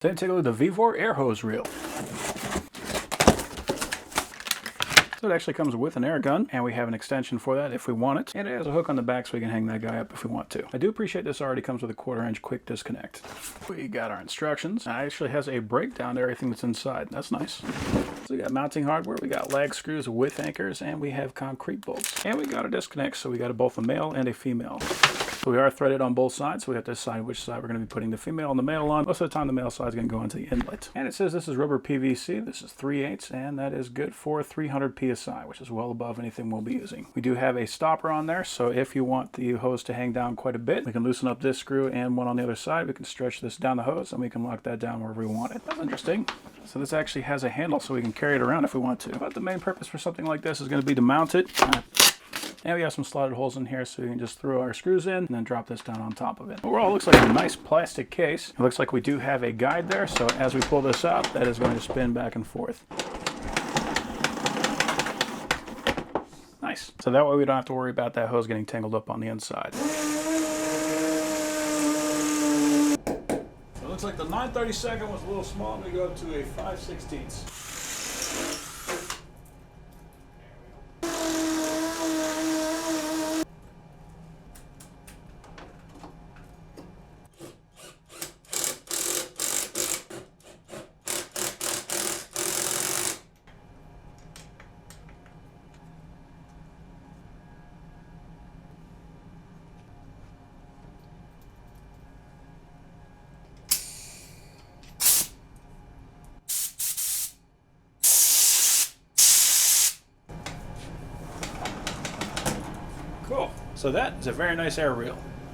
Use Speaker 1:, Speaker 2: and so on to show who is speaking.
Speaker 1: Then take a look at the VEVOR air hose reel. So it actually comes with an air gun, and we have an extension for that if we want it. And it has a hook on the back so we can hang that guy up if we want to. I do appreciate this already comes with a 1/4" quick disconnect. We got our instructions. It actually has a breakdown to everything that's inside. That's nice. So we got mounting hardware, we got lag screws with anchors, and we have concrete bolts. And we got a disconnect, so we got both a male and a female. So we are threaded on both sides, so we have to decide which side we're going to be putting the female and the male on. Most of the time the male side is going to go into the inlet. And it says this is rubber PVC, this is 3/8, and that is good for 300 PSI, which is well above anything we'll be using. We do have a stopper on there, so if you want the hose to hang down quite a bit, we can loosen up this screw and one on the other side. We can stretch this down the hose and we can lock that down wherever we want it. That's interesting. So this actually has a handle so we can carry it around if we want to. But the main purpose for something like this is going to be to mount it. And we have some slotted holes in here so we can just throw our screws in and then drop this down on top of it. Overall, it looks like a nice plastic case. It looks like we do have a guide there, so as we pull this out, that is going to spin back and forth. Nice. So that way we don't have to worry about that hose getting tangled up on the inside. So it looks like the 9/32 was a little small, and we go up to a 5/16. Cool. So that is a very nice air reel.